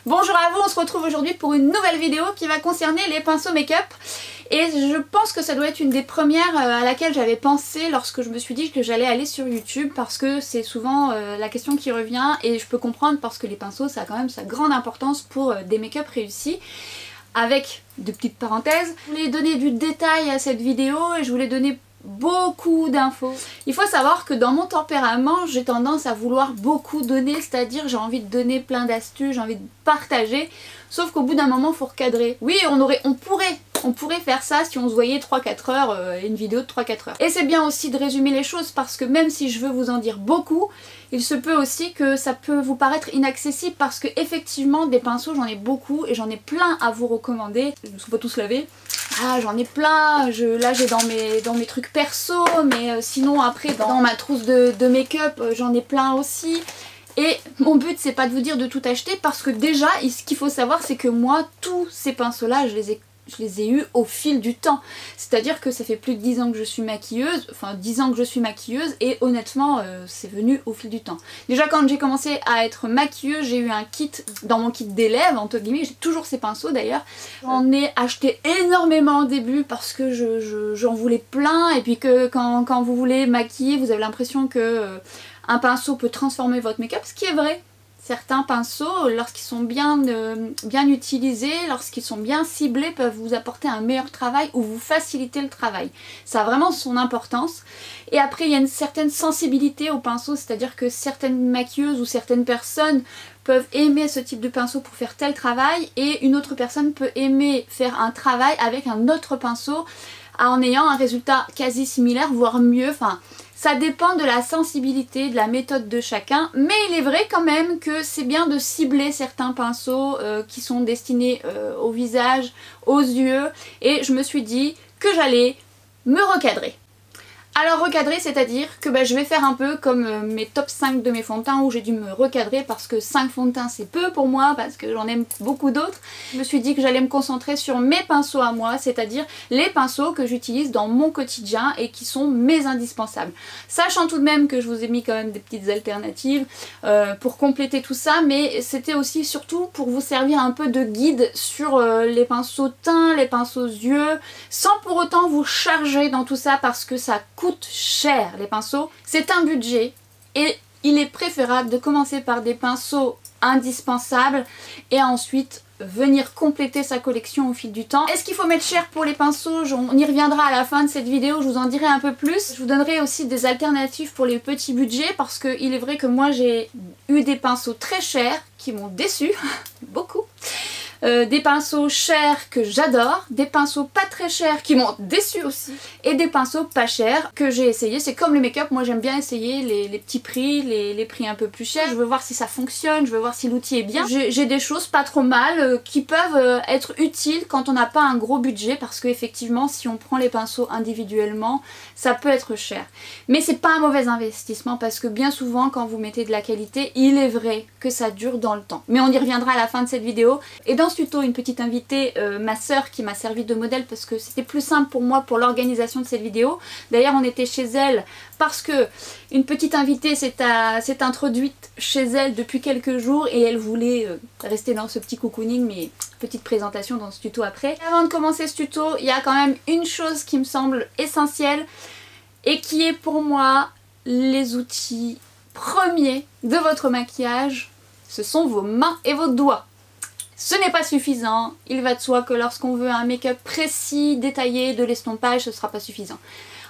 Bonjour à vous, on se retrouve aujourd'hui pour une nouvelle vidéo qui va concerner les pinceaux make-up. Et je pense que ça doit être une des premières à laquelle j'avais pensé lorsque je me suis dit que j'allais aller sur YouTube, parce que c'est souvent la question qui revient et je peux comprendre parce que les pinceaux ça a quand même sa grande importance pour des make-up réussis. Avec de petites parenthèses, je voulais donner du détail à cette vidéo et je voulais donner beaucoup d'infos. Il faut savoir que dans mon tempérament, j'ai tendance à vouloir beaucoup donner, c'est-à-dire j'ai envie de donner plein d'astuces, j'ai envie de partager, sauf qu'au bout d'un moment il faut recadrer. Oui, on pourrait faire ça si on se voyait 3-4 heures, une vidéo de 3-4 heures. Et c'est bien aussi de résumer les choses parce que même si je veux vous en dire beaucoup, il se peut aussi que ça peut vous paraître inaccessible parce que effectivement des pinceaux j'en ai beaucoup et j'en ai plein à vous recommander. Je ne me suis pas tous lavés. Ah, j'en ai plein, là j'ai dans mes trucs perso, mais sinon après dans ma trousse de make-up j'en ai plein aussi. Et mon but c'est pas de vous dire de tout acheter parce que déjà ce qu'il faut savoir c'est que moi tous ces pinceaux là je les ai eus au fil du temps. C'est-à-dire que ça fait plus de 10 ans que je suis maquilleuse, enfin 10 ans que je suis maquilleuse et honnêtement c'est venu au fil du temps. Déjà quand j'ai commencé à être maquilleuse, j'ai eu un kit, dans mon kit d'élève entre guillemets, j'ai toujours ces pinceaux d'ailleurs. J'en ai acheté énormément au début parce que j'en voulais plein et puis que quand vous voulez maquiller vous avez l'impression que un pinceau peut transformer votre make-up, ce qui est vrai. Certains pinceaux, lorsqu'ils sont bien utilisés, lorsqu'ils sont bien ciblés, peuvent vous apporter un meilleur travail ou vous faciliter le travail. Ça a vraiment son importance. Et après, il y a une certaine sensibilité au pinceau, c'est-à-dire que certaines maquilleuses ou certaines personnes peuvent aimer ce type de pinceau pour faire tel travail et une autre personne peut aimer faire un travail avec un autre pinceau en ayant un résultat quasi similaire, voire mieux. Enfin, ça dépend de la sensibilité, de la méthode de chacun, mais il est vrai quand même que c'est bien de cibler certains pinceaux qui sont destinés au visage, aux yeux, et je me suis dit que j'allais me recadrer. Alors recadrer, c'est-à-dire que je vais faire un peu comme mes top 5 de mes fonds de teint où j'ai dû me recadrer parce que 5 fonds de teint c'est peu pour moi parce que j'en aime beaucoup d'autres. Je me suis dit que j'allais me concentrer sur mes pinceaux à moi, c'est-à-dire les pinceaux que j'utilise dans mon quotidien et qui sont mes indispensables. Sachant tout de même que je vous ai mis quand même des petites alternatives pour compléter tout ça, mais c'était aussi surtout pour vous servir un peu de guide sur les pinceaux teint, les pinceaux yeux, sans pour autant vous charger dans tout ça parce que ça coûte cher les pinceaux, c'est un budget et il est préférable de commencer par des pinceaux indispensables et ensuite venir compléter sa collection au fil du temps. Est-ce qu'il faut mettre cher pour les pinceaux? On y reviendra à la fin de cette vidéo, je vous en dirai un peu plus. Je vous donnerai aussi des alternatives pour les petits budgets parce qu'il est vrai que moi j'ai eu des pinceaux très chers qui m'ont déçue, beaucoup. Des pinceaux chers que j'adore, des pinceaux pas très chers qui m'ont déçu aussi, et des pinceaux pas chers que j'ai essayé. C'est comme le make-up, moi j'aime bien essayer les petits prix, les prix un peu plus chers. Je veux voir si ça fonctionne, je veux voir si l'outil est bien. J'ai des choses pas trop mal qui peuvent être utiles quand on n'a pas un gros budget, parce que effectivement si on prend les pinceaux individuellement, ça peut être cher. Mais c'est pas un mauvais investissement parce que bien souvent quand vous mettez de la qualité, il est vrai que ça dure dans le temps. Mais on y reviendra à la fin de cette vidéo. Et dans ce tuto, une petite invitée, ma soeur qui m'a servi de modèle parce que c'était plus simple pour moi pour l'organisation de cette vidéo. D'ailleurs on était chez elle parce que une petite invitée s'est introduite chez elle depuis quelques jours et elle voulait rester dans ce petit cocooning, mais petite présentation dans ce tuto après. Avant de commencer ce tuto, il y a quand même une chose qui me semble essentielle et qui est pour moi les outils premiers de votre maquillage, ce sont vos mains et vos doigts. Ce n'est pas suffisant, il va de soi que lorsqu'on veut un make-up précis, détaillé, de l'estompage, ce ne sera pas suffisant.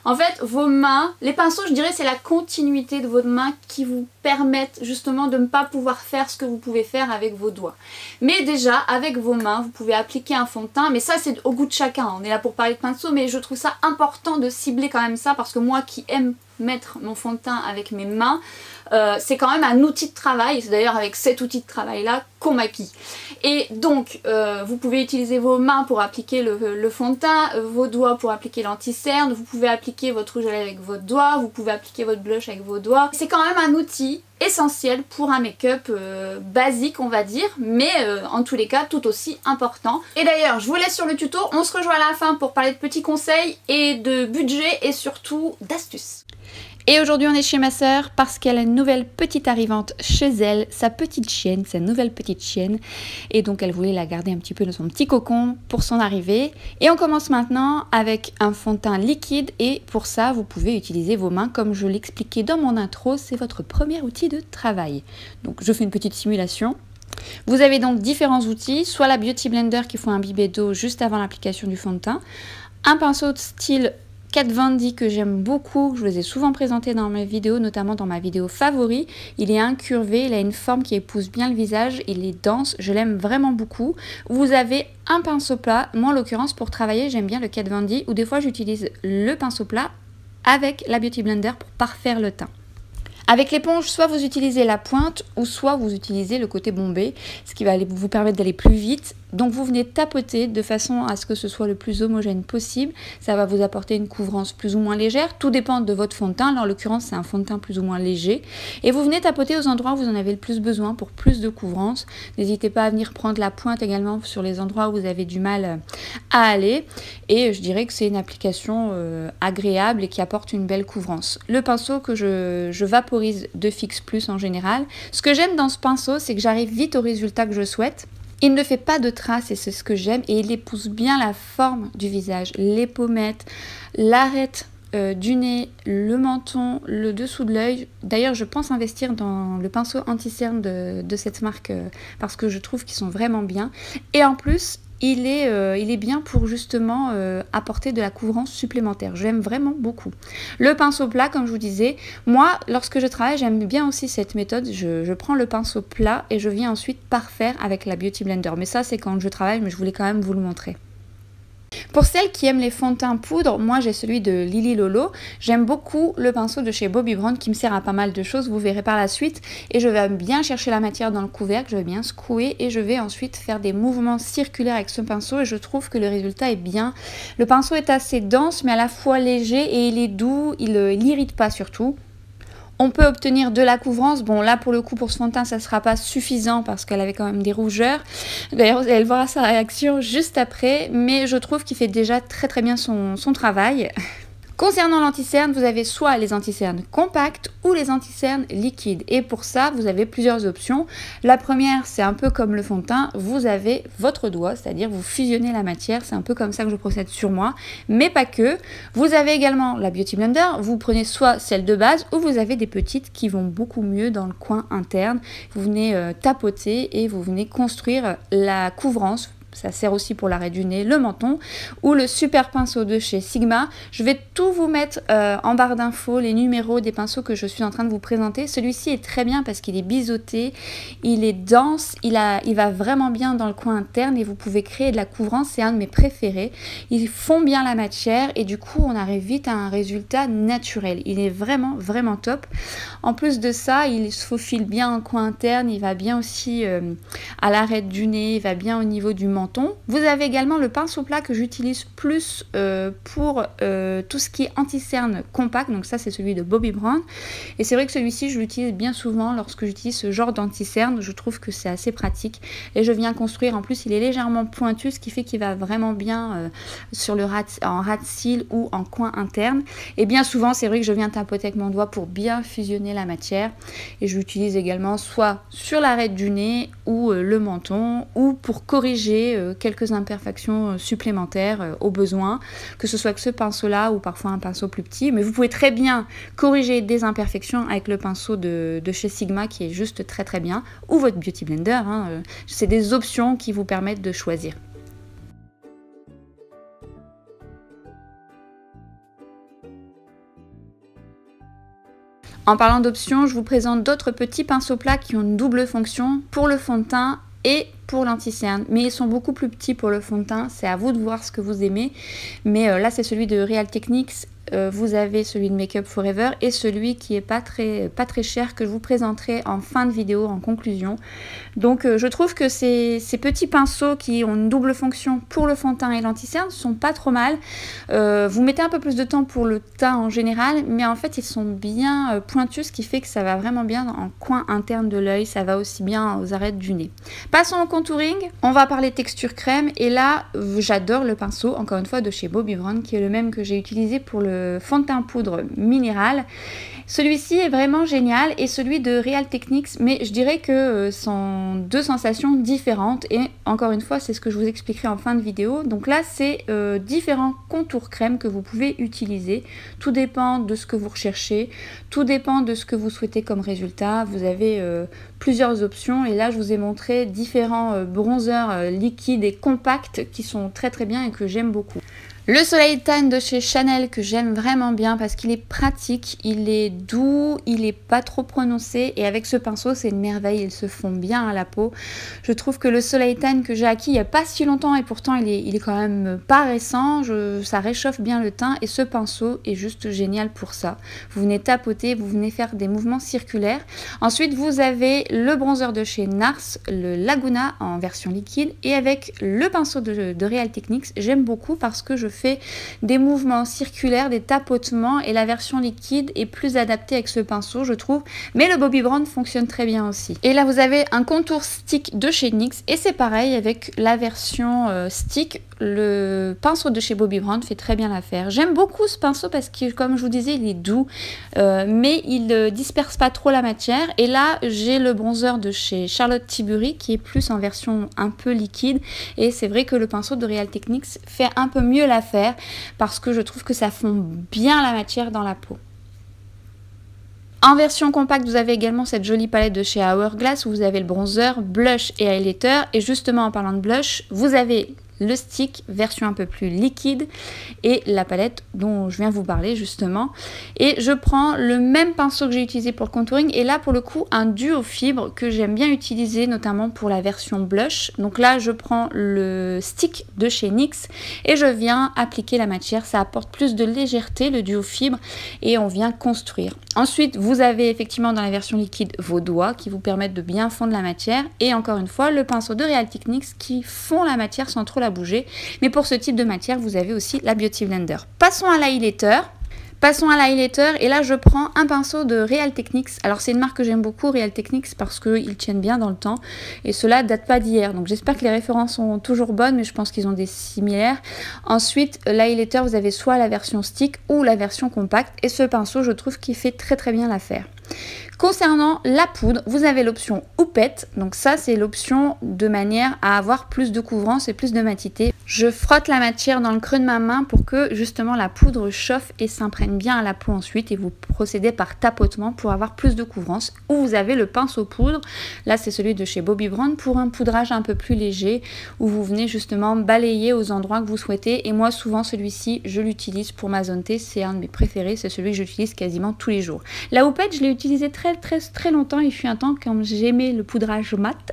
En fait, vos mains, les pinceaux, je dirais, c'est la continuité de votre main qui vous permettent justement de ne pas pouvoir faire ce que vous pouvez faire avec vos doigts. Mais déjà, avec vos mains, vous pouvez appliquer un fond de teint, mais ça c'est au goût de chacun. On est là pour parler de pinceaux, mais je trouve ça important de cibler quand même ça, parce que moi qui aime mettre mon fond de teint avec mes mains, c'est quand même un outil de travail. C'est d'ailleurs avec cet outil de travail là qu'on maquille. Et donc vous pouvez utiliser vos mains pour appliquer le fond de teint, vos doigts pour appliquer l'anti-cerne, vous pouvez appliquer votre rouge à lèvres avec votre doigt, vous pouvez appliquer votre blush avec vos doigts. C'est quand même un outil essentiel pour un make-up basique on va dire, mais en tous les cas tout aussi important. Et d'ailleurs je vous laisse sur le tuto, on se rejoint à la fin pour parler de petits conseils et de budget et surtout d'astuces. Et aujourd'hui on est chez ma sœur parce qu'elle a une nouvelle petite arrivante chez elle, sa petite chienne, sa nouvelle petite chienne. Et donc elle voulait la garder un petit peu dans son petit cocon pour son arrivée. Et on commence maintenant avec un fond de teint liquide et pour ça vous pouvez utiliser vos mains comme je l'expliquais dans mon intro, c'est votre premier outil de travail. Donc je fais une petite simulation. Vous avez donc différents outils, soit la Beauty Blender qui faut imbiber d'eau juste avant l'application du fond de teint, un pinceau de style Kat Von D que j'aime beaucoup, je vous ai souvent présenté dans mes vidéos, notamment dans ma vidéo favori. Il est incurvé, il a une forme qui épouse bien le visage, il est dense, je l'aime vraiment beaucoup. Vous avez un pinceau plat, moi en l'occurrence pour travailler j'aime bien le Kat Von D, ou des fois j'utilise le pinceau plat avec la Beauty Blender pour parfaire le teint. Avec l'éponge, soit vous utilisez la pointe ou soit vous utilisez le côté bombé, ce qui va vous permettre d'aller plus vite. Donc vous venez tapoter de façon à ce que ce soit le plus homogène possible. Ça va vous apporter une couvrance plus ou moins légère. Tout dépend de votre fond de teint. Là, en l'occurrence, c'est un fond de teint plus ou moins léger. Et vous venez tapoter aux endroits où vous en avez le plus besoin pour plus de couvrance. N'hésitez pas à venir prendre la pointe également sur les endroits où vous avez du mal à aller. Et je dirais que c'est une application agréable et qui apporte une belle couvrance. Le pinceau que je vaporise de Fix Plus en général. Ce que j'aime dans ce pinceau, c'est que j'arrive vite au résultat que je souhaite. Il ne fait pas de traces et c'est ce que j'aime et il épouse bien la forme du visage, les pommettes, l'arête du nez, le menton, le dessous de l'œil. D'ailleurs, je pense investir dans le pinceau anti-cerne de cette marque parce que je trouve qu'ils sont vraiment bien. Et en plus, il est bien pour justement apporter de la couvrance supplémentaire. Je l'aime vraiment beaucoup. Le pinceau plat, comme je vous disais, moi, lorsque je travaille, j'aime bien aussi cette méthode. Je prends le pinceau plat et je viens ensuite parfaire avec la Beauty Blender. Mais ça, c'est quand je travaille, mais je voulais quand même vous le montrer. Pour celles qui aiment les fonds de teint poudre, moi j'ai celui de Lily Lolo. J'aime beaucoup le pinceau de chez Bobbi Brown qui me sert à pas mal de choses, vous verrez par la suite. Et je vais bien chercher la matière dans le couvercle, je vais bien secouer et je vais ensuite faire des mouvements circulaires avec ce pinceau et je trouve que le résultat est bien. Le pinceau est assez dense mais à la fois léger et il est doux, il n'irrite pas surtout. On peut obtenir de la couvrance. Bon, là, pour le coup, pour ce fond de teint, ça ne sera pas suffisant parce qu'elle avait quand même des rougeurs. D'ailleurs, vous allez voir sa réaction juste après. Mais je trouve qu'il fait déjà très très bien son travail. Concernant l'anti-cerne, vous avez soit les anti-cernes compacts ou les anti-cernes liquides. Et pour ça, vous avez plusieurs options. La première, c'est un peu comme le fond de teint. Vous avez votre doigt, c'est-à-dire vous fusionnez la matière. C'est un peu comme ça que je procède sur moi, mais pas que. Vous avez également la Beauty Blender. Vous prenez soit celle de base ou vous avez des petites qui vont beaucoup mieux dans le coin interne. Vous venez tapoter et vous venez construire la couvrance. Ça sert aussi pour l'arrêt du nez, le menton, ou le super pinceau de chez Sigma. Je vais tout vous mettre en barre d'infos, les numéros des pinceaux que je suis en train de vous présenter. Celui-ci est très bien parce qu'il est biseauté, il est dense, il va vraiment bien dans le coin interne et vous pouvez créer de la couvrance, c'est un de mes préférés. Ils font bien la matière et du coup on arrive vite à un résultat naturel. Il est vraiment vraiment top. En plus de ça, il se faufile bien en coin interne, il va bien aussi à l'arête du nez, il va bien au niveau du menton. Vous avez également le pinceau plat que j'utilise plus pour tout ce qui est anti-cerne compact, donc ça c'est celui de Bobbi Brown et c'est vrai que celui-ci je l'utilise bien souvent lorsque j'utilise ce genre d'anti-cerne, je trouve que c'est assez pratique et je viens construire, en plus il est légèrement pointu ce qui fait qu'il va vraiment bien sur le en ras de cils ou en coin interne et bien souvent c'est vrai que je viens tapoter avec mon doigt pour bien fusionner la matière et je l'utilise également soit sur l'arête du nez ou le menton ou pour corriger quelques imperfections supplémentaires au besoin, que ce soit avec ce pinceau là ou parfois un pinceau plus petit, mais vous pouvez très bien corriger des imperfections avec le pinceau de chez Sigma qui est juste très très bien, ou votre Beauty Blender, c'est des options qui vous permettent de choisir. En parlant d'options, je vous présente d'autres petits pinceaux plats qui ont une double fonction pour le fond de teint et pour l'anti-cerne, mais ils sont beaucoup plus petits pour le fond de teint, c'est à vous de voir ce que vous aimez, mais là c'est celui de Real Techniques, vous avez celui de Make Up For Ever et celui qui est pas très cher que je vous présenterai en fin de vidéo, en conclusion. Donc je trouve que ces petits pinceaux qui ont une double fonction pour le fond de teint et l'anti-cerne sont pas trop mal. Vous mettez un peu plus de temps pour le teint en général, mais en fait ils sont bien pointus, ce qui fait que ça va vraiment bien en coin interne de l'œil, ça va aussi bien aux arêtes du nez. Passons au contouring, on va parler texture crème et là j'adore le pinceau, encore une fois de chez Bobbi Brown, qui est le même que j'ai utilisé pour le fond de teint poudre minéral. Celui-ci est vraiment génial et celui de Real Techniques, mais je dirais que sont deux sensations différentes et encore une fois c'est ce que je vous expliquerai en fin de vidéo. Donc là c'est différents contours crème que vous pouvez utiliser, tout dépend de ce que vous recherchez, tout dépend de ce que vous souhaitez comme résultat. Vous avez plusieurs options et là je vous ai montré différents bronzers liquides et compacts qui sont très bien et que j'aime beaucoup. Le Soleil Tan de chez Chanel que j'aime vraiment bien parce qu'il est pratique, il est doux, il est pas trop prononcé et avec ce pinceau c'est une merveille, il se fond bien à la peau. Je trouve que le Soleil Tan que j'ai acquis il n'y a pas si longtemps et pourtant il est quand même pas récent, ça réchauffe bien le teint et ce pinceau est juste génial pour ça. Vous venez tapoter, vous venez faire des mouvements circulaires. Ensuite vous avez le bronzer de chez NARS, le Laguna en version liquide et avec le pinceau de Real Techniques, j'aime beaucoup parce que je fais des mouvements circulaires, des tapotements et la version liquide est plus adaptée avec ce pinceau je trouve, mais le Bobbi Brown fonctionne très bien aussi. Et là vous avez un contour stick de chez NYX et c'est pareil avec la version stick, le pinceau de chez Bobbi Brown fait très bien l'affaire. J'aime beaucoup ce pinceau parce que comme je vous disais il est doux mais il disperse pas trop la matière et là j'ai le bronzer de chez Charlotte Tilbury qui est plus en version un peu liquide et c'est vrai que le pinceau de Real Techniques fait un peu mieux l'affaire parce que je trouve que ça fond bien la matière dans la peau. En version compacte, vous avez également cette jolie palette de chez Hourglass où vous avez le bronzer, blush et highlighter. Et justement en parlant de blush, vous avez le stick version un peu plus liquide et la palette dont je viens vous parler justement. Et je prends le même pinceau que j'ai utilisé pour le contouring et là pour le coup un duo fibre que j'aime bien utiliser notamment pour la version blush. Donc là je prends le stick de chez NYX et je viens appliquer la matière, ça apporte plus de légèreté le duo fibre et on vient construire. Ensuite vous avez effectivement dans la version liquide vos doigts qui vous permettent de bien fondre la matière et encore une fois le pinceau de Real Techniques qui fond la matière sans trop la bouger, mais pour ce type de matière vous avez aussi la Beauty Blender. Passons à l'highlighter. Et là je prends un pinceau de Real Techniques. Alors c'est une marque que j'aime beaucoup, Real Techniques, parce qu'ils tiennent bien dans le temps et cela date pas d'hier. Donc j'espère que les références sont toujours bonnes, mais je pense qu'ils ont des similaires. Ensuite l'highlighter vous avez soit la version stick ou la version compacte et ce pinceau je trouve qu'il fait très bien l'affaire. Concernant la poudre, vous avez l'option houppette, donc ça c'est l'option de manière à avoir plus de couvrance et plus de matité. Je frotte la matière dans le creux de ma main pour que justement la poudre chauffe et s'imprègne bien à la peau ensuite et vous procédez par tapotement pour avoir plus de couvrance. Ou vous avez le pinceau poudre, là c'est celui de chez Bobbi Brown pour un poudrage un peu plus léger où vous venez justement balayer aux endroits que vous souhaitez et moi souvent celui-ci je l'utilise pour ma zone T, c'est un de mes préférés, c'est celui que j'utilise quasiment tous les jours. La houppette je l'ai utilisée très longtemps, il fut un temps quand j'aimais le poudrage mat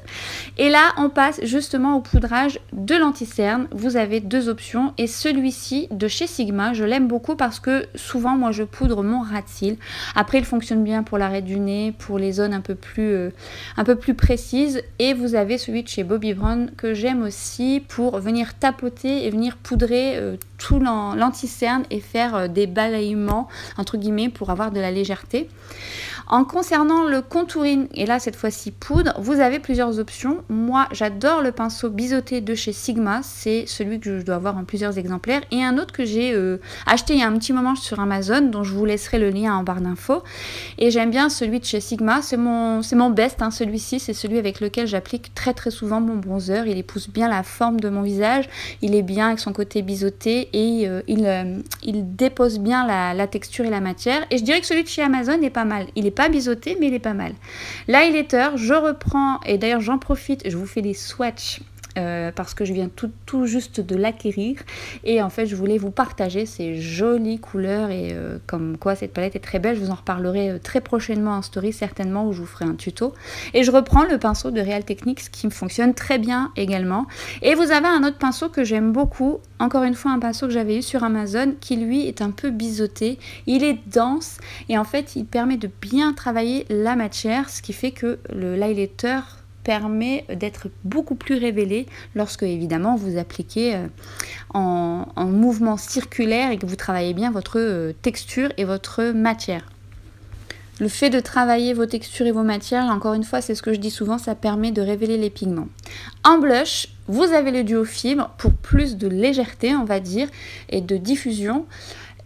et là on passe justement au poudrage de l'anti-cerne. Vous avez deux options et celui-ci de chez Sigma je l'aime beaucoup parce que souvent moi je poudre mon ras de cils, après il fonctionne bien pour l'arrêt du nez, pour les zones un peu plus précises et vous avez celui de chez Bobbi Brown que j'aime aussi pour venir tapoter et venir poudrer tout l'anti-cerne et faire des balayements entre guillemets pour avoir de la légèreté. En concernant le contouring, et là cette fois-ci poudre, vous avez plusieurs options. Moi j'adore le pinceau biseauté de chez Sigma, c'est celui que je dois avoir en plusieurs exemplaires, et un autre que j'ai acheté il y a un petit moment sur Amazon, dont je vous laisserai le lien en barre d'infos. Et j'aime bien celui de chez Sigma, c'est mon best, hein, celui-ci, c'est celui avec lequel j'applique très souvent mon bronzer. Il épouse bien la forme de mon visage, il est bien avec son côté biseauté et il dépose bien la texture et la matière. Et je dirais que celui de chez Amazon est pas mal, il est pas biseauté mais il est pas mal. L'highlighter, je reprends et d'ailleurs j'en profite, je vous fais des swatchs parce que je viens tout juste de l'acquérir et en fait je voulais vous partager ces jolies couleurs et comme quoi cette palette est très belle. Je vous en reparlerai très prochainement en story certainement où je vous ferai un tuto. Et je reprends le pinceau de Real Techniques qui me fonctionne très bien également. Et vous avez un autre pinceau que j'aime beaucoup, encore une fois un pinceau que j'avais eu sur Amazon qui lui est un peu biseauté, il est dense et en fait il permet de bien travailler la matière, ce qui fait que l'highlighter permet d'être beaucoup plus révélé lorsque évidemment vous appliquez en mouvement circulaire et que vous travaillez bien votre texture et votre matière. Le fait de travailler vos textures et vos matières, encore une fois c'est ce que je dis souvent, ça permet de révéler les pigments. En blush, vous avez le duo fibre pour plus de légèreté on va dire et de diffusion.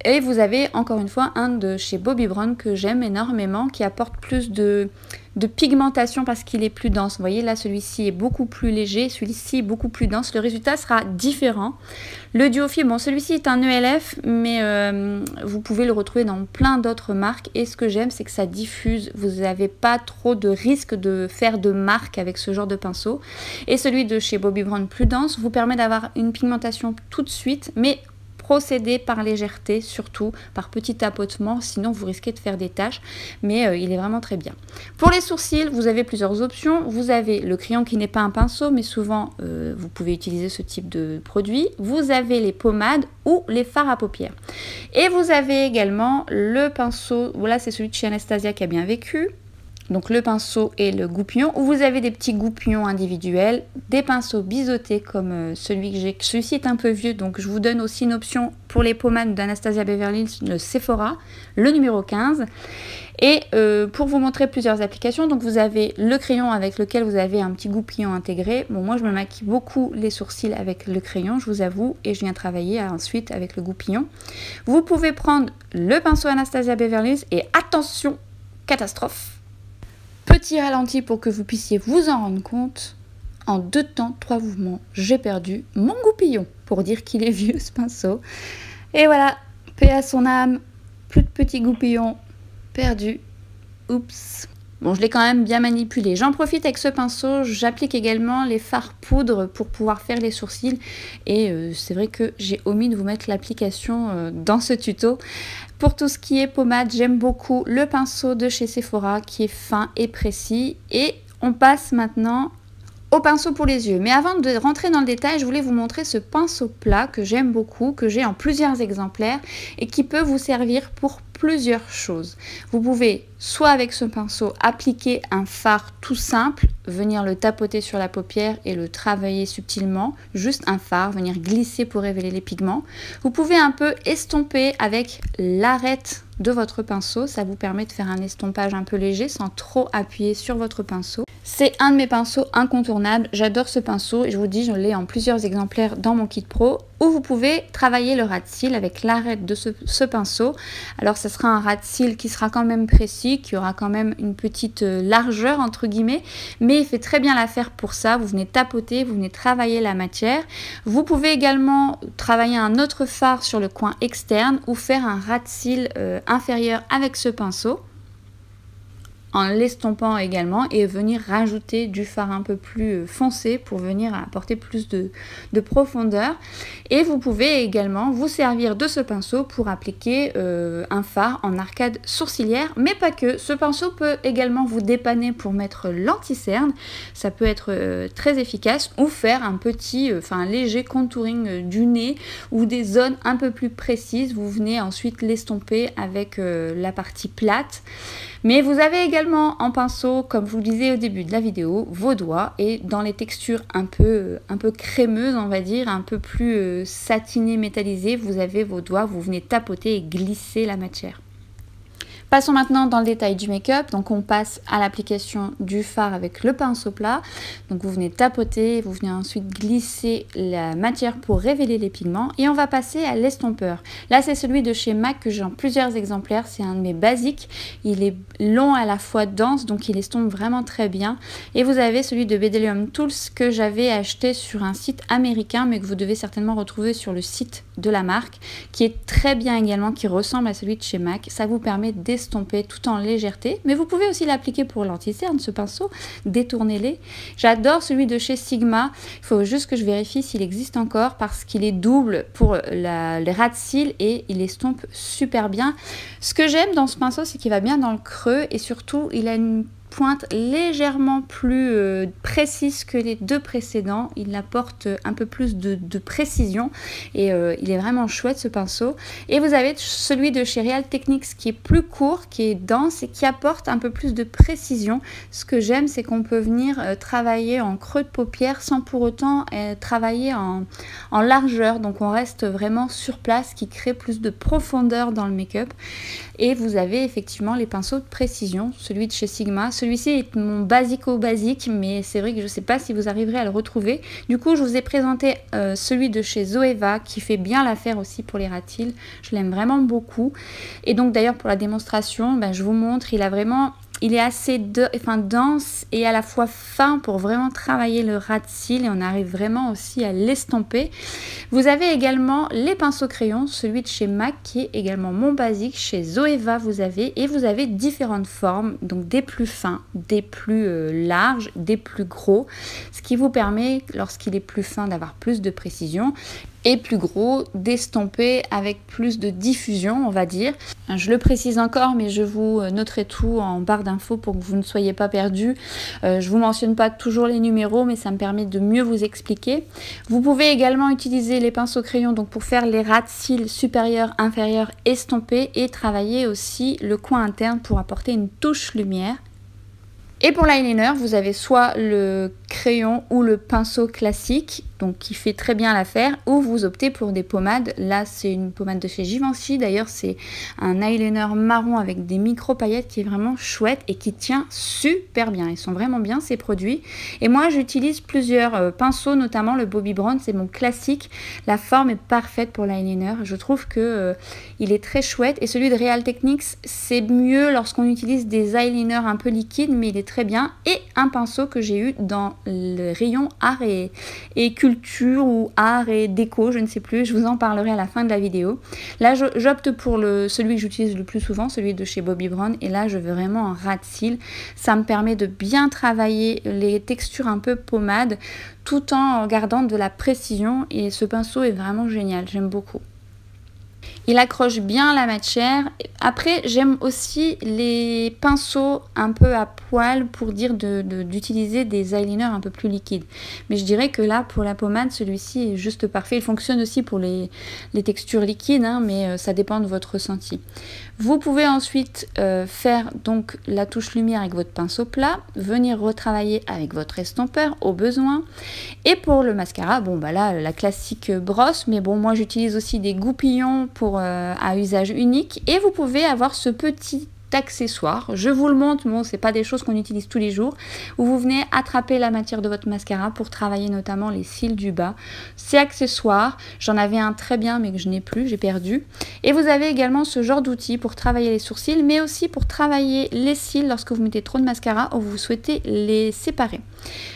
Et vous avez encore une fois un de chez Bobbi Brown que j'aime énormément, qui apporte plus de pigmentation parce qu'il est plus dense. Vous voyez là, celui-ci est beaucoup plus léger, celui-ci est beaucoup plus dense. Le résultat sera différent. Le Duofil, bon, celui-ci est un ELF, mais vous pouvez le retrouver dans plein d'autres marques. Et ce que j'aime, c'est que ça diffuse. Vous n'avez pas trop de risque de faire de marque avec ce genre de pinceau. Et celui de chez Bobbi Brown plus dense vous permet d'avoir une pigmentation tout de suite, mais procédez par légèreté, surtout par petit tapotement, sinon vous risquez de faire des taches, mais il est vraiment très bien. Pour les sourcils, vous avez plusieurs options. Vous avez le crayon qui n'est pas un pinceau, mais souvent vous pouvez utiliser ce type de produit. Vous avez les pommades ou les fards à paupières. Et vous avez également le pinceau, voilà, c'est celui de chez Anastasia qui a bien vécu. Donc le pinceau et le goupillon, où vous avez des petits goupillons individuels, des pinceaux biseautés comme celui que j'ai. Celui-ci est un peu vieux, donc je vous donne aussi une option pour les pommades d'Anastasia Beverly Hills, le Sephora, le numéro 15. Et pour vous montrer plusieurs applications, donc vous avez le crayon avec lequel vous avez un petit goupillon intégré. Bon, moi je me maquille beaucoup les sourcils avec le crayon, je vous avoue, et je viens travailler ensuite avec le goupillon. Vous pouvez prendre le pinceau Anastasia Beverly Hills et attention, catastrophe! Petit ralenti pour que vous puissiez vous en rendre compte. En 2 temps, 3 mouvements, j'ai perdu mon goupillon. Pour dire qu'il est vieux ce pinceau. Et voilà, paix à son âme. Plus de petits goupillons perdus. Oups. Bon, je l'ai quand même bien manipulé. J'en profite avec ce pinceau. J'applique également les fards poudre pour pouvoir faire les sourcils. Et c'est vrai que j'ai omis de vous mettre l'application dans ce tuto. Pour tout ce qui est pommade, j'aime beaucoup le pinceau de chez Sephora qui est fin et précis. Et on passe maintenant au pinceau pour les yeux. Mais avant de rentrer dans le détail, je voulais vous montrer ce pinceau plat que j'aime beaucoup, que j'ai en plusieurs exemplaires et qui peut vous servir pour plusieurs choses. Vous pouvez soit avec ce pinceau appliquer un fard tout simple, venir le tapoter sur la paupière et le travailler subtilement, juste un fard, venir glisser pour révéler les pigments. Vous pouvez un peu estomper avec l'arête de votre pinceau, ça vous permet de faire un estompage un peu léger sans trop appuyer sur votre pinceau. C'est un de mes pinceaux incontournables, j'adore ce pinceau et je vous dis, je l'ai en plusieurs exemplaires dans mon kit pro, où vous pouvez travailler le ras de cils avec l'arête de ce pinceau. Alors ça sera un ras de cils qui sera quand même précis, qui aura quand même une petite largeur entre guillemets, mais il fait très bien l'affaire pour ça. Vous venez tapoter, vous venez travailler la matière. Vous pouvez également travailler un autre fard sur le coin externe ou faire un ras de cils inférieur avec ce pinceau, en l'estompant également, et venir rajouter du fard un peu plus foncé pour venir apporter plus de profondeur. Et vous pouvez également vous servir de ce pinceau pour appliquer un fard en arcade sourcilière, mais pas que. Ce pinceau peut également vous dépanner pour mettre l'anti-cerne, ça peut être très efficace, ou faire un petit, un léger contouring du nez ou des zones un peu plus précises. Vous venez ensuite l'estomper avec la partie plate. Mais vous avez également en pinceau, comme je vous le disais au début de la vidéo, vos doigts, et dans les textures un peu crémeuses, on va dire, un peu plus satinées, métallisées, vous avez vos doigts, vous venez tapoter et glisser la matière. Passons maintenant dans le détail du make-up. Donc on passe à l'application du fard avec le pinceau plat. Donc vous venez tapoter, vous venez ensuite glisser la matière pour révéler les pigments. Et on va passer à l'estompeur. Là c'est celui de chez MAC que j'ai en plusieurs exemplaires. C'est un de mes basiques. Il est long à la fois dense, donc il estompe vraiment très bien. Et vous avez celui de Bdellium Tools que j'avais acheté sur un site américain, mais que vous devez certainement retrouver sur le site de la marque, qui est très bien également, qui ressemble à celui de chez MAC. Ça vous permet d'estomper tout en légèreté, mais vous pouvez aussi l'appliquer pour l'anti-cerne, ce pinceau, détournez-les. J'adore celui de chez Sigma, il faut juste que je vérifie s'il existe encore, parce qu'il est double pour les ras de cils et il estompe super bien. Ce que j'aime dans ce pinceau, c'est qu'il va bien dans le creux et surtout il a une pointe légèrement plus précise que les deux précédents. Il apporte un peu plus de précision et il est vraiment chouette ce pinceau. Et vous avez celui de chez Real Techniques qui est plus court, qui est dense et qui apporte un peu plus de précision. Ce que j'aime, c'est qu'on peut venir travailler en creux de paupière sans pour autant travailler en largeur. Donc on reste vraiment sur place, qui crée plus de profondeur dans le make-up. Et vous avez effectivement les pinceaux de précision, celui de chez Sigma, celui-ci est mon basique, mais c'est vrai que je ne sais pas si vous arriverez à le retrouver. Du coup, je vous ai présenté celui de chez Zoeva qui fait bien l'affaire aussi pour les ras-de-cils. Je l'aime vraiment beaucoup. Et donc d'ailleurs pour la démonstration, je vous montre, il est assez dense et à la fois fin pour vraiment travailler le ras de cils et on arrive vraiment aussi à l'estomper. Vous avez également les pinceaux crayons, celui de chez MAC qui est également mon basique. Chez Zoeva vous avez différentes formes, donc des plus fins, des plus larges, des plus gros, ce qui vous permet lorsqu'il est plus fin d'avoir plus de précision et plus gros d'estomper avec plus de diffusion, on va dire. Je le précise encore, mais je vous noterai tout en barre d'infos pour que vous ne soyez pas perdus. Je vous mentionne pas toujours les numéros, mais ça me permet de mieux vous expliquer. Vous pouvez également utiliser les pinceaux crayons donc pour faire les ras de cils supérieurs, inférieurs estompés et travailler aussi le coin interne pour apporter une touche lumière. Et pour l'eyeliner, vous avez soit le crayon ou le pinceau classique, donc qui fait très bien l'affaire, ou vous optez pour des pommades. Là, c'est une pommade de chez Givenchy. D'ailleurs, c'est un eyeliner marron avec des micro paillettes qui est vraiment chouette et qui tient super bien. Ils sont vraiment bien ces produits. Et moi, j'utilise plusieurs pinceaux, notamment le Bobbi Brown, c'est mon classique. La forme est parfaite pour l'eyeliner. Je trouve que il est très chouette. Et celui de Real Techniques, c'est mieux lorsqu'on utilise des eyeliners un peu liquides, mais il est très bien. Et un pinceau que j'ai eu dans le rayon art et culture ou art et déco, je ne sais plus, je vous en parlerai à la fin de la vidéo. Là j'opte pour celui que j'utilise le plus souvent, celui de chez Bobbi Brown, et là je veux vraiment un ras de cils. Ça me permet de bien travailler les textures un peu pommade tout en gardant de la précision, et ce pinceau est vraiment génial, j'aime beaucoup. Il accroche bien la matière. Après, j'aime aussi les pinceaux un peu à poil pour dire d'utiliser des eyeliners un peu plus liquides. Mais je dirais que là, pour la pommade, celui-ci est juste parfait. Il fonctionne aussi pour les textures liquides, hein, mais ça dépend de votre ressenti. Vous pouvez ensuite faire donc la touche lumière avec votre pinceau plat, venir retravailler avec votre estompeur au besoin. Et pour le mascara, bon bah là, la classique brosse, mais bon, moi j'utilise aussi des goupillons à usage unique, et vous pouvez avoir ce petit accessoire, je vous le montre, bon c'est pas des choses qu'on utilise tous les jours, où vous venez attraper la matière de votre mascara pour travailler notamment les cils du bas. C'est accessoire, j'en avais un très bien mais que je n'ai plus, j'ai perdu. Et vous avez également ce genre d'outil pour travailler les sourcils, mais aussi pour travailler les cils lorsque vous mettez trop de mascara ou vous souhaitez les séparer.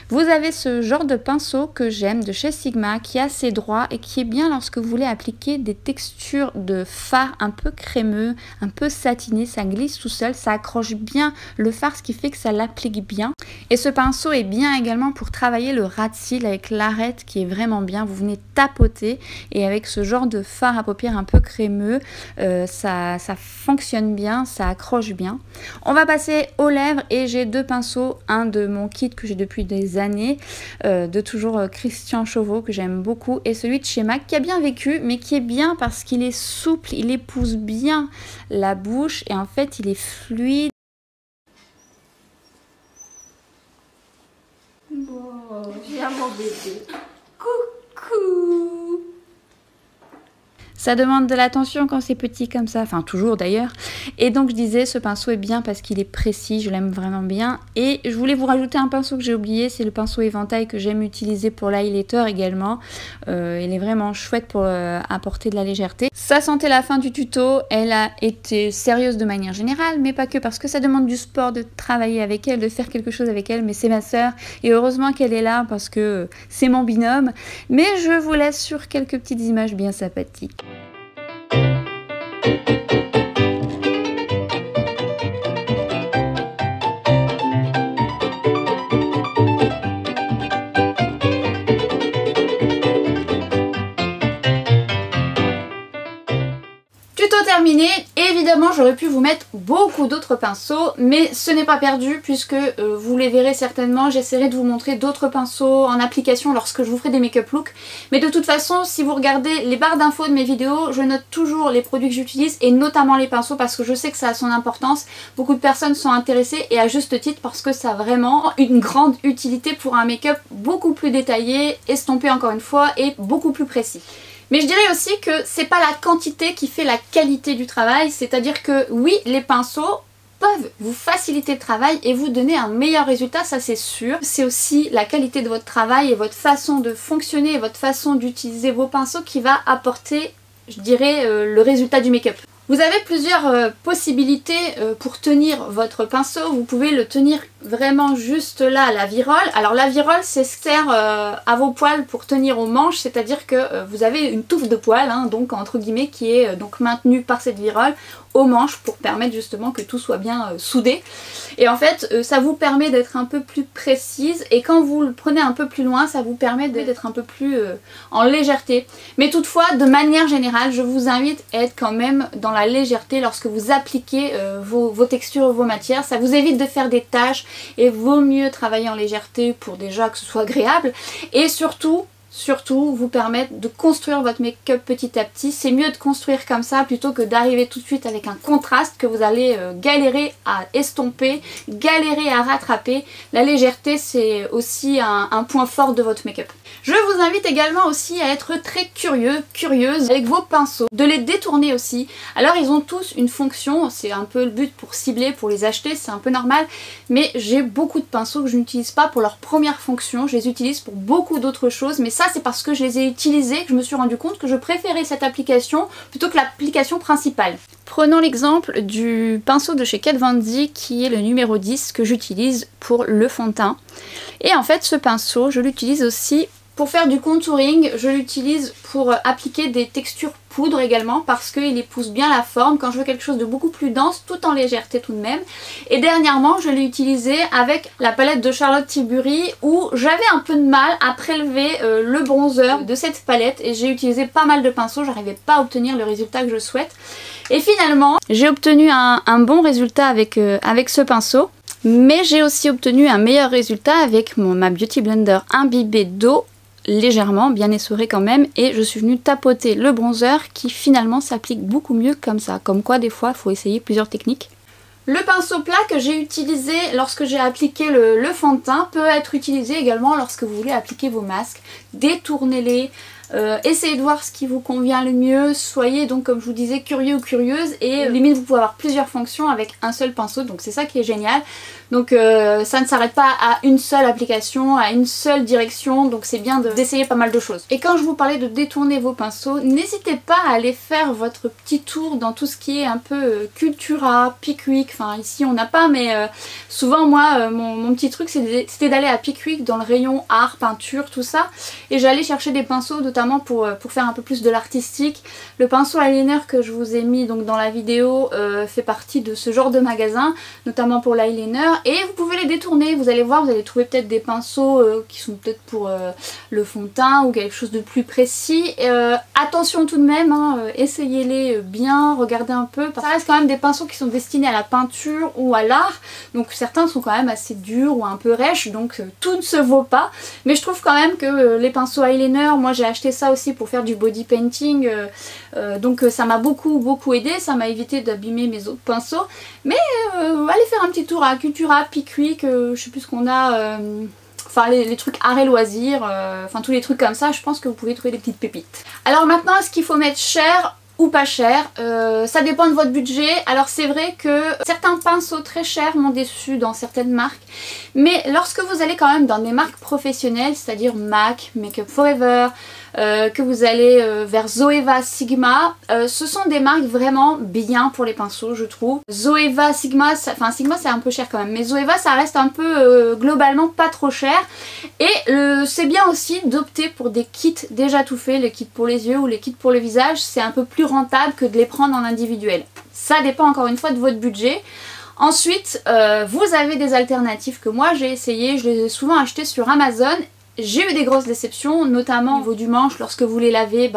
Vous avez ce genre de pinceau que j'aime de chez Sigma, qui est assez droit et qui est bien lorsque vous voulez appliquer des textures de fard un peu crémeux, un peu satiné, ça glisse tout seul, ça accroche bien le fard, ce qui fait que ça l'applique bien. Et ce pinceau est bien également pour travailler le ras de cils avec l'arête qui est vraiment bien. Vous venez tapoter et avec ce genre de fard à paupières un peu crémeux, ça fonctionne bien, ça accroche bien. On va passer aux lèvres et j'ai deux pinceaux, un de mon kit que j'ai depuis des années, de toujours Christian Chauveau que j'aime beaucoup, et celui de chez MAC qui a bien vécu mais qui est bien parce qu'il est souple, il épouse bien la bouche et en fait il est fluide. Bon, viens mon bébé. Coucou. Ça demande de l'attention quand c'est petit comme ça, enfin toujours d'ailleurs. Et donc je disais, ce pinceau est bien parce qu'il est précis, je l'aime vraiment bien. Et je voulais vous rajouter un pinceau que j'ai oublié, c'est le pinceau éventail que j'aime utiliser pour l'highlighter également. Il est vraiment chouette pour apporter de la légèreté. Ça sentait la fin du tuto, elle a été sérieuse de manière générale, mais pas que, parce que ça demande du sport, de travailler avec elle, de faire quelque chose avec elle, mais c'est ma sœur. Et heureusement qu'elle est là parce que c'est mon binôme. Mais je vous laisse sur quelques petites images bien sympathiques. Tuto terminé. Évidemment j'aurais pu vous mettre beaucoup d'autres pinceaux, mais ce n'est pas perdu puisque vous les verrez certainement, j'essaierai de vous montrer d'autres pinceaux en application lorsque je vous ferai des make-up looks. Mais de toute façon, si vous regardez les barres d'infos de mes vidéos, je note toujours les produits que j'utilise et notamment les pinceaux parce que je sais que ça a son importance. Beaucoup de personnes sont intéressées et à juste titre parce que ça a vraiment une grande utilité pour un make-up beaucoup plus détaillé, estompé encore une fois et beaucoup plus précis. Mais je dirais aussi que c'est pas la quantité qui fait la qualité du travail, c'est-à-dire que oui, les pinceaux peuvent vous faciliter le travail et vous donner un meilleur résultat, ça c'est sûr. C'est aussi la qualité de votre travail et votre façon de fonctionner et votre façon d'utiliser vos pinceaux qui va apporter, je dirais, le résultat du make-up. Vous avez plusieurs possibilités pour tenir votre pinceau. Vous pouvez le tenir vraiment juste là à la virole. Alors la virole, c'est ce qui sert à vos poils pour tenir aux manches, c'est-à-dire que vous avez une touffe de poils, hein, donc entre guillemets, qui est donc maintenue par cette virole aux manches pour permettre justement que tout soit bien soudé. Et en fait, ça vous permet d'être un peu plus précise et quand vous le prenez un peu plus loin, ça vous permet d'être un peu plus en légèreté. Mais toutefois, de manière générale, je vous invite à être quand même dans la légèreté lorsque vous appliquez vos textures, vos matières. Ça vous évite de faire des taches et vaut mieux travailler en légèreté pour déjà que ce soit agréable et surtout vous permettre de construire votre make-up petit à petit. C'est mieux de construire comme ça plutôt que d'arriver tout de suite avec un contraste que vous allez galérer à estomper, galérer à rattraper. La légèreté, c'est aussi un point fort de votre make-up. Je vous invite également aussi à être très curieuse avec vos pinceaux, de les détourner aussi. Alors ils ont tous une fonction, c'est un peu le but pour cibler, pour les acheter, c'est un peu normal, mais j'ai beaucoup de pinceaux que je n'utilise pas pour leur première fonction, je les utilise pour beaucoup d'autres choses, mais ça c'est parce que je les ai utilisés que je me suis rendu compte que je préférais cette application plutôt que l'application principale. Prenons l'exemple du pinceau de chez Kat Von D qui est le numéro 10 que j'utilise pour le fond de teint. Et en fait ce pinceau, je l'utilise aussi pour faire du contouring, je l'utilise pour appliquer des textures poudre également parce qu'il épouse bien la forme quand je veux quelque chose de beaucoup plus dense tout en légèreté tout de même. Et dernièrement je l'ai utilisé avec la palette de Charlotte Tilbury où j'avais un peu de mal à prélever le bronzer de cette palette et j'ai utilisé pas mal de pinceaux, j'arrivais pas à obtenir le résultat que je souhaite. Et finalement j'ai obtenu un bon résultat avec ce pinceau. Mais j'ai aussi obtenu un meilleur résultat avec ma Beauty Blender imbibée d'eau légèrement, bien essoré quand même, et je suis venue tapoter le bronzer qui finalement s'applique beaucoup mieux comme ça. Comme quoi des fois il faut essayer plusieurs techniques. Le pinceau plat que j'ai utilisé lorsque j'ai appliqué le fond de teint peut être utilisé également lorsque vous voulez appliquer vos masques. Détournez-les, essayez de voir ce qui vous convient le mieux, soyez donc comme je vous disais curieux ou curieuse et limite vous pouvez avoir plusieurs fonctions avec un seul pinceau, donc c'est ça qui est génial. Donc ça ne s'arrête pas à une seule application, à une seule direction, donc c'est bien d'essayer pas mal de choses. Et quand je vous parlais de détourner vos pinceaux, n'hésitez pas à aller faire votre petit tour dans tout ce qui est un peu Cultura, Pickwick, enfin ici on n'a pas, mais souvent moi mon petit truc c'était d'aller à Pickwick dans le rayon art, peinture, tout ça, et j'allais chercher des pinceaux notamment pour faire un peu plus de l'artistique. Le pinceau eyeliner que je vous ai mis donc dans la vidéo fait partie de ce genre de magasin, notamment pour l'eyeliner. Et vous pouvez les détourner, vous allez voir, vous allez trouver peut-être des pinceaux qui sont peut-être pour le fond de teint ou quelque chose de plus précis. Attention tout de même, hein, essayez-les bien, regardez un peu. Ça reste quand même des pinceaux qui sont destinés à la peinture ou à l'art. Donc certains sont quand même assez durs ou un peu rêches, donc tout ne se vaut pas. Mais je trouve quand même que les pinceaux eyeliner, moi j'ai acheté ça aussi pour faire du body painting. Donc ça m'a beaucoup aidé, ça m'a évité d'abîmer mes autres pinceaux. Mais allez faire un petit tour à Cultura, Pickwick, je sais plus ce qu'on a, enfin les trucs art et loisirs, enfin tous les trucs comme ça, je pense que vous pouvez trouver des petites pépites. Alors maintenant, est-ce qu'il faut mettre cher ou pas cher? Ça dépend de votre budget. Alors c'est vrai que certains pinceaux très chers m'ont déçu dans certaines marques, mais lorsque vous allez quand même dans des marques professionnelles, c'est-à-dire MAC, Make Up For Ever, que vous allez vers Zoeva, Sigma, ce sont des marques vraiment bien pour les pinceaux je trouve. Zoeva, Sigma, enfin Sigma c'est un peu cher quand même, mais Zoeva ça reste un peu globalement pas trop cher. Et c'est bien aussi d'opter pour des kits déjà tout faits, les kits pour les yeux ou les kits pour le visage, c'est un peu plus rentable que de les prendre en individuel. Ça dépend encore une fois de votre budget. Ensuite, vous avez des alternatives que moi j'ai essayé, je les ai souvent achetées sur Amazon. J'ai eu des grosses déceptions, notamment au niveau du manche, lorsque vous les lavez,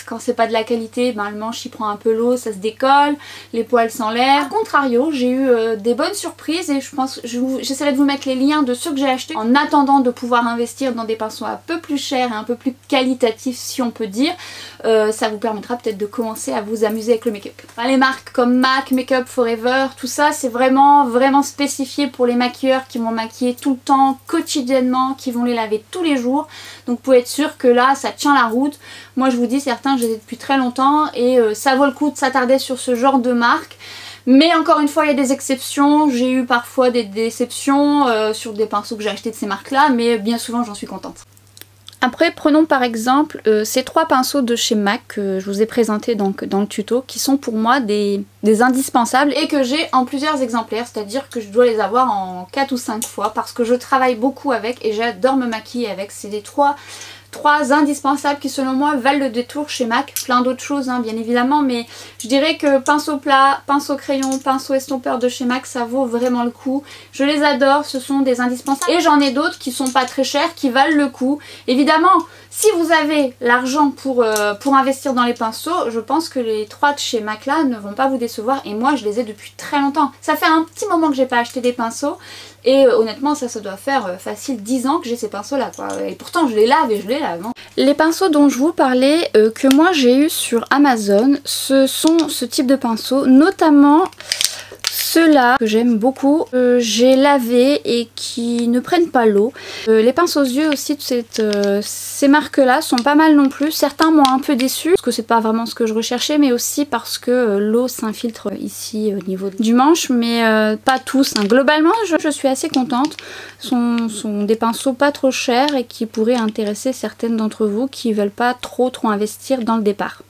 quand c'est pas de la qualité, le manche il prend un peu l'eau, ça se décolle, les poils s'enlèvent. A contrario, j'ai eu des bonnes surprises et je pense j'essaierai de vous mettre les liens de ceux que j'ai achetés en attendant de pouvoir investir dans des pinceaux un peu plus chers et un peu plus qualitatifs si on peut dire. Ça vous permettra peut-être de commencer à vous amuser avec le make-up. Les marques comme MAC, Make Up For Ever, tout ça c'est vraiment spécifié pour les maquilleurs qui vont maquiller tout le temps, quotidiennement, qui vont les laver tous les jours, donc vous pouvez être sûr que là ça tient la route. Moi je vous dis, certains je les ai depuis très longtemps et ça vaut le coup de s'attarder sur ce genre de marque. Mais encore une fois, il y a des exceptions. J'ai eu parfois des déceptions sur des pinceaux que j'ai achetés de ces marques-là, mais bien souvent j'en suis contente. Après, prenons par exemple ces 3 pinceaux de chez MAC que je vous ai présentés donc dans le tuto, qui sont pour moi des indispensables et que j'ai en plusieurs exemplaires, c'est-à-dire que je dois les avoir en 4 ou 5 fois parce que je travaille beaucoup avec et j'adore me maquiller avec. C'est les trois indispensables qui selon moi valent le détour chez MAC. Plein d'autres choses hein, bien évidemment, mais je dirais que pinceau plat, pinceau crayon, pinceau estompeur de chez MAC, ça vaut vraiment le coup. Je les adore, ce sont des indispensables. Et j'en ai d'autres qui sont pas très chers, qui valent le coup. Évidemment, si vous avez l'argent pour investir dans les pinceaux, je pense que les 3 de chez MAC là ne vont pas vous décevoir. Et moi je les ai depuis très longtemps. Ça fait un petit moment que j'ai pas acheté des pinceaux. Et honnêtement ça doit faire facile 10 ans que j'ai ces pinceaux là quoi. Et pourtant je les lave et je les lave. Hein. Les pinceaux dont je vous parlais, que moi j'ai eu sur Amazon, ce sont ce type de pinceaux, notamment ceux-là que j'aime beaucoup, j'ai lavé et qui ne prennent pas l'eau. Les pinces aux yeux aussi de ces marques-là sont pas mal non plus. Certains m'ont un peu déçue parce que c'est pas vraiment ce que je recherchais, mais aussi parce que l'eau s'infiltre ici au niveau du manche, mais pas tous. Hein. Globalement, je suis assez contente. Ce sont des pinceaux pas trop chers et qui pourraient intéresser certaines d'entre vous qui veulent pas trop investir dans le départ.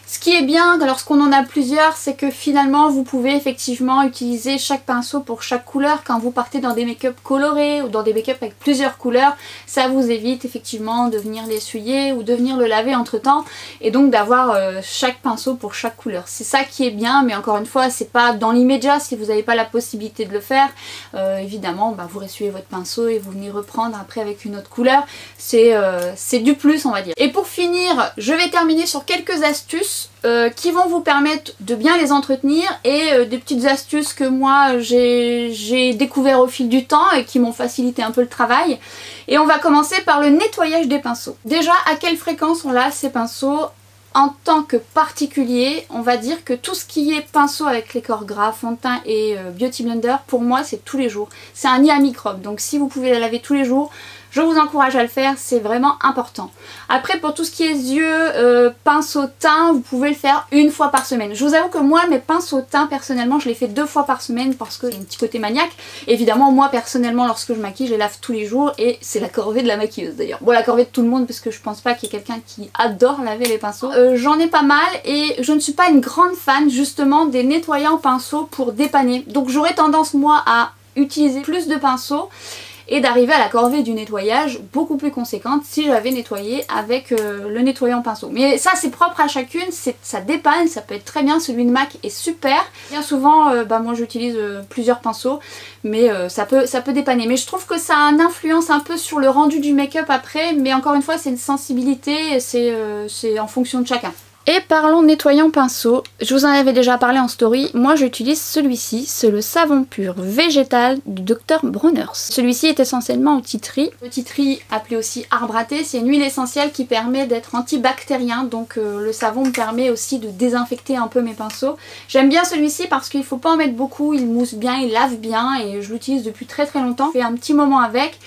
Ce qui est bien lorsqu'on en a plusieurs, c'est que finalement vous pouvez effectivement utiliser chaque pinceau pour chaque couleur. Quand vous partez dans des make-up colorés ou dans des make-up avec plusieurs couleurs, ça vous évite effectivement de venir l'essuyer ou de venir le laver entre temps et donc d'avoir chaque pinceau pour chaque couleur. C'est ça qui est bien, mais encore une fois c'est pas dans l'immédiat si vous n'avez pas la possibilité de le faire. Évidemment vous ressuyez votre pinceau et vous venez reprendre après avec une autre couleur. C'est du plus on va dire. Et pour finir, je vais terminer sur quelques astuces qui vont vous permettre de bien les entretenir et des petites astuces que moi j'ai découvert au fil du temps et qui m'ont facilité un peu le travail. Et on va commencer par le nettoyage des pinceaux. Déjà, à quelle fréquence on lave ces pinceaux? En tant que particulier, on va dire que tout ce qui est pinceau avec les corps gras, fond de teint et beauty blender, pour moi c'est tous les jours. C'est un nid à microbes, donc si vous pouvez la laver tous les jours, je vous encourage à le faire, c'est vraiment important. Après pour tout ce qui est yeux, pinceau teint, vous pouvez le faire une fois par semaine. Je vous avoue que moi mes pinceaux teint personnellement je les fais 2 fois par semaine parce que j'ai un petit côté maniaque. Évidemment moi personnellement lorsque je maquille je les lave tous les jours et c'est la corvée de la maquilleuse d'ailleurs. Bon la corvée de tout le monde parce que je pense pas qu'il y ait quelqu'un qui adore laver les pinceaux. J'en ai pas mal et je ne suis pas une grande fan justement des nettoyants pinceaux pour dépanner. Donc j'aurais tendance moi à utiliser plus de pinceaux et d'arriver à la corvée du nettoyage beaucoup plus conséquente si j'avais nettoyé avec le nettoyant pinceau. Mais ça c'est propre à chacune, ça dépanne, ça peut être très bien, celui de MAC est super. Bien souvent moi j'utilise plusieurs pinceaux mais ça peut dépanner. Mais je trouve que ça a une influence un peu sur le rendu du make-up après, mais encore une fois c'est une sensibilité, c'est en fonction de chacun. Et parlons nettoyant pinceau, je vous en avais déjà parlé en story, moi j'utilise celui-ci, c'est le savon pur végétal du Dr Bronner's. Celui-ci est essentiellement au tea tree. Le tea tree, appelé aussi arbre à thé, c'est une huile essentielle qui permet d'être antibactérien, donc le savon me permet aussi de désinfecter un peu mes pinceaux. J'aime bien celui-ci parce qu'il ne faut pas en mettre beaucoup, il mousse bien, il lave bien et je l'utilise depuis très longtemps. Je fais un petit moment avec.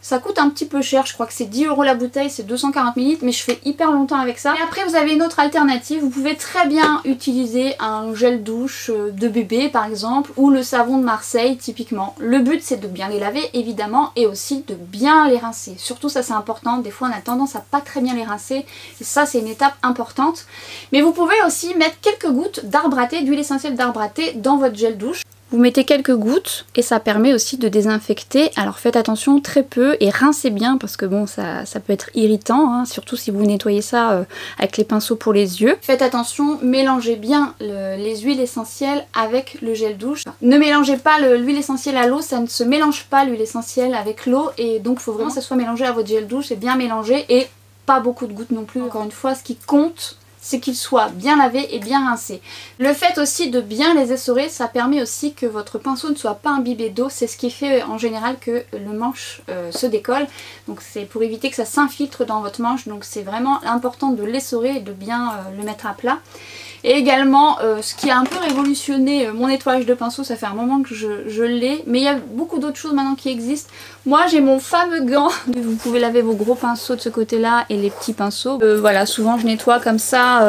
Ça coûte un petit peu cher, je crois que c'est 10 € la bouteille, c'est 240 ml, mais je fais hyper longtemps avec ça. Et après vous avez une autre alternative, vous pouvez très bien utiliser un gel douche de bébé par exemple, ou le savon de Marseille typiquement. Le but c'est de bien les laver évidemment, et aussi de bien les rincer. Surtout ça c'est important, des fois on a tendance à pas très bien les rincer, et ça c'est une étape importante. Mais vous pouvez aussi mettre quelques gouttes d'arbre à thé, d'huile essentielle d'arbre à thé dans votre gel douche. Vous mettez quelques gouttes et ça permet aussi de désinfecter. Alors faites attention très peu et rincez bien parce que bon ça peut être irritant, hein, surtout si vous nettoyez ça avec les pinceaux pour les yeux. Faites attention, mélangez bien les huiles essentielles avec le gel douche. Ne mélangez pas l'huile essentielle à l'eau, ça ne se mélange pas l'huile essentielle avec l'eau et donc il faut vraiment que ça soit mélangé à votre gel douche et bien mélangé et pas beaucoup de gouttes non plus. Encore une fois, ce qui compte, c'est qu'ils soient bien lavés et bien rincés. Le fait aussi de bien les essorer, ça permet aussi que votre pinceau ne soit pas imbibé d'eau. C'est ce qui fait en général que le manche se décolle. Donc c'est pour éviter que ça s'infiltre dans votre manche. Donc c'est vraiment important de l'essorer et de bien le mettre à plat. Et également, ce qui a un peu révolutionné mon nettoyage de pinceau, ça fait un moment que je l'ai, mais il y a beaucoup d'autres choses maintenant qui existent. Moi j'ai mon fameux gant, vous pouvez laver vos gros pinceaux de ce côté là et les petits pinceaux. Voilà, souvent je nettoie comme ça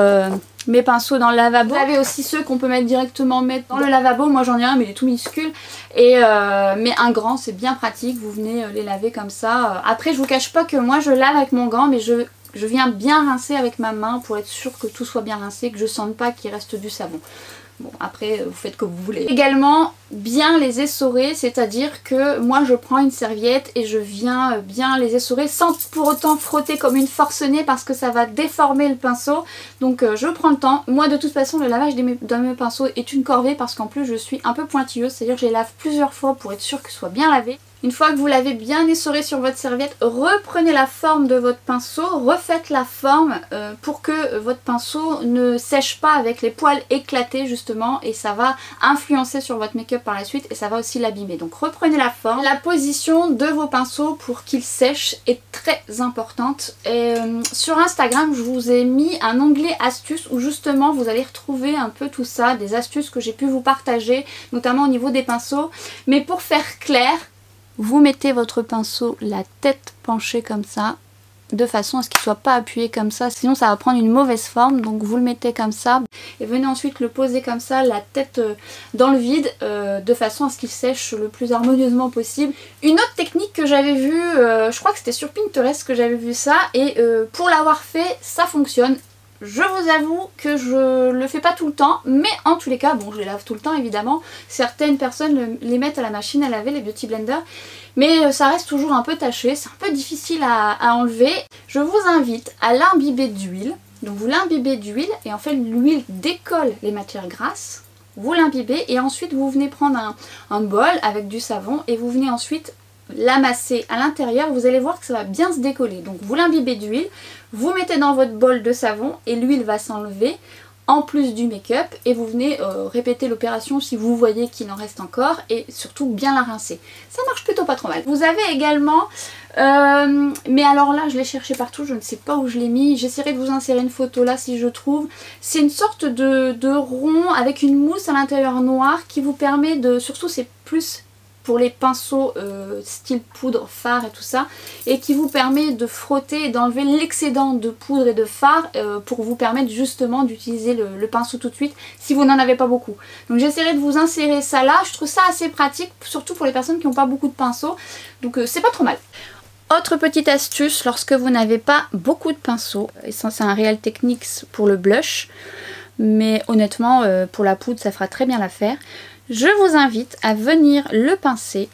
mes pinceaux dans le lavabo. Vous avez aussi ceux qu'on peut mettre directement dans le lavabo. Moi j'en ai un mais il est tout minuscule. Mais un grand c'est bien pratique, vous venez les laver comme ça. Après je vous cache pas que moi je lave avec mon gant mais je viens bien rincer avec ma main pour être sûre que tout soit bien rincé, que je sente pas qu'il reste du savon. Bon après vous faites comme vous voulez. Également bien les essorer, c'est-à-dire que moi je prends une serviette et je viens bien les essorer sans pour autant frotter comme une forcenée parce que ça va déformer le pinceau. Donc je prends le temps. Moi de toute façon le lavage de mes pinceaux est une corvée parce qu'en plus je suis un peu pointilleuse, c'est-à-dire que je les lave plusieurs fois pour être sûre que ce soit bien lavé. Une fois que vous l'avez bien essoré sur votre serviette, reprenez la forme de votre pinceau, refaites la forme pour que votre pinceau ne sèche pas avec les poils éclatés justement et ça va influencer sur votre make-up par la suite et ça va aussi l'abîmer. Donc reprenez la forme. La position de vos pinceaux pour qu'ils sèchent est très importante. Et, sur Instagram, je vous ai mis un onglet astuces où justement vous allez retrouver un peu tout ça, des astuces que j'ai pu vous partager, notamment au niveau des pinceaux. Mais pour faire clair, vous mettez votre pinceau la tête penchée comme ça, de façon à ce qu'il ne soit pas appuyé comme ça, sinon ça va prendre une mauvaise forme. Donc vous le mettez comme ça et venez ensuite le poser comme ça, la tête dans le vide, de façon à ce qu'il sèche le plus harmonieusement possible. Une autre technique que j'avais vue, je crois que c'était sur Pinterest que j'avais vu ça, et pour l'avoir fait, ça fonctionne. Je vous avoue que je le fais pas tout le temps, mais en tous les cas, bon je les lave tout le temps évidemment, certaines personnes les mettent à la machine à laver, les beauty blenders, mais ça reste toujours un peu taché, c'est un peu difficile à enlever. Je vous invite à l'imbiber d'huile, donc vous l'imbibez d'huile et en fait l'huile décolle les matières grasses, vous l'imbibez et ensuite vous venez prendre un bol avec du savon et vous venez ensuite l'amasser à l'intérieur, vous allez voir que ça va bien se décoller. Donc vous l'imbibez d'huile, vous mettez dans votre bol de savon et l'huile va s'enlever en plus du make-up et vous venez répéter l'opération si vous voyez qu'il en reste encore et surtout bien la rincer. Ça marche plutôt pas trop mal. Vous avez également, mais alors là je l'ai cherché partout, je ne sais pas où je l'ai mis, j'essaierai de vous insérer une photo là si je trouve. C'est une sorte de rond avec une mousse à l'intérieur noire qui vous permet de, surtout c'est plus pour les pinceaux style poudre, fard et tout ça, et qui vous permet de frotter et d'enlever l'excédent de poudre et de fard pour vous permettre justement d'utiliser le pinceau tout de suite si vous n'en avez pas beaucoup. Donc j'essaierai de vous insérer ça là, je trouve ça assez pratique, surtout pour les personnes qui n'ont pas beaucoup de pinceaux, donc c'est pas trop mal. Autre petite astuce, lorsque vous n'avez pas beaucoup de pinceaux, et ça c'est un Real Techniques pour le blush, mais honnêtement pour la poudre ça fera très bien l'affaire. Je vous invite à venir le pincer,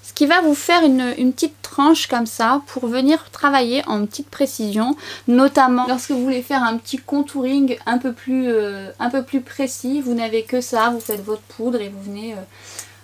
ce qui va vous faire une petite tranche comme ça pour venir travailler en petite précision, notamment lorsque vous voulez faire un petit contouring un peu plus précis. Vous n'avez que ça, vous faites votre poudre et vous venez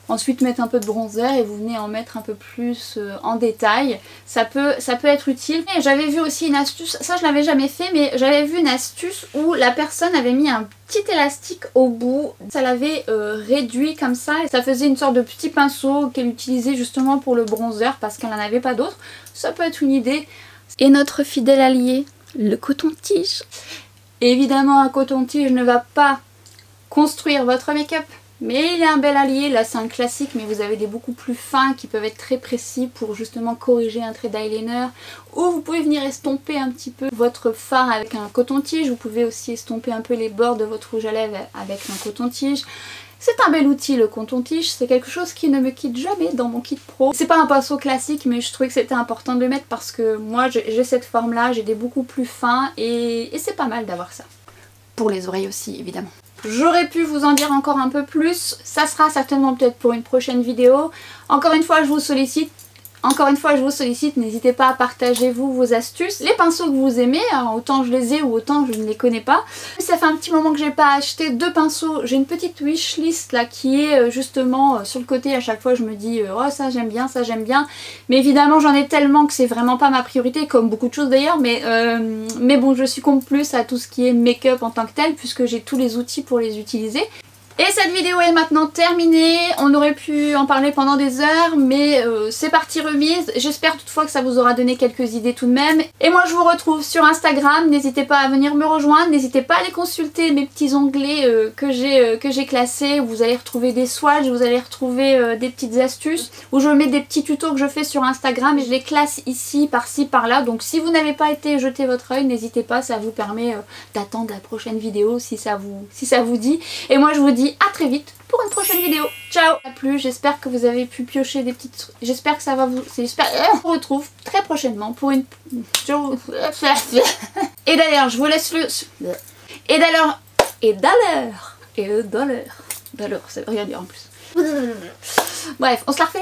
ensuite mettre un peu de bronzer et vous venez en mettre un peu plus en détail. Ça peut être utile. Et j'avais vu aussi une astuce, ça je l'avais jamais fait, mais j'avais vu une astuce où la personne avait mis un petit élastique au bout. Ça l'avait réduit comme ça et ça faisait une sorte de petit pinceau qu'elle utilisait justement pour le bronzer parce qu'elle n'en avait pas d'autre. Ça peut être une idée. Et notre fidèle allié, le coton-tige. Évidemment un coton-tige ne va pas construire votre make-up, mais il est un bel allié. Là c'est un classique, mais vous avez des beaucoup plus fins qui peuvent être très précis pour justement corriger un trait d'eyeliner. Ou vous pouvez venir estomper un petit peu votre fard avec un coton-tige. Vous pouvez aussi estomper un peu les bords de votre rouge à lèvres avec un coton-tige. C'est un bel outil le coton-tige, c'est quelque chose qui ne me quitte jamais dans mon kit pro. C'est pas un pinceau classique, mais je trouvais que c'était important de le mettre parce que moi j'ai cette forme là, j'ai des beaucoup plus fins et c'est pas mal d'avoir ça. Pour les oreilles aussi évidemment. J'aurais pu vous en dire encore un peu plus, ça sera certainement peut-être pour une prochaine vidéo. Encore une fois je vous sollicite, n'hésitez pas à partager vos astuces, les pinceaux que vous aimez, alors autant je les ai ou autant je ne les connais pas. Ça fait un petit moment que j'ai pas acheté de pinceaux, j'ai une petite wishlist là qui est justement sur le côté. À chaque fois je me dis oh ça j'aime bien, mais évidemment j'en ai tellement que c'est vraiment pas ma priorité, comme beaucoup de choses d'ailleurs, mais bon je succombe plus à tout ce qui est make-up en tant que tel puisque j'ai tous les outils pour les utiliser. Et cette vidéo est maintenant terminée, on aurait pu en parler pendant des heures, mais c'est parti remise. J'espère toutefois que ça vous aura donné quelques idées tout de même. Et moi je vous retrouve sur Instagram, n'hésitez pas à venir me rejoindre, n'hésitez pas à aller consulter mes petits onglets que j'ai classés, où vous allez retrouver des swatchs, vous allez retrouver des petites astuces, où je mets des petits tutos que je fais sur Instagram et je les classe ici, par-ci, par-là. Donc si vous n'avez pas été jeter votre œil, n'hésitez pas, ça vous permet d'attendre la prochaine vidéo si ça vous dit. Et moi je vous dis à très vite pour une prochaine vidéo. Ciao. A plu, j'espère que vous avez pu piocher des petites... J'espère que ça va vous... On se retrouve très prochainement pour une... Et d'ailleurs, je vous laisse le... Et d'ailleurs, ça veut rien dire en plus. Bref, on se la refait.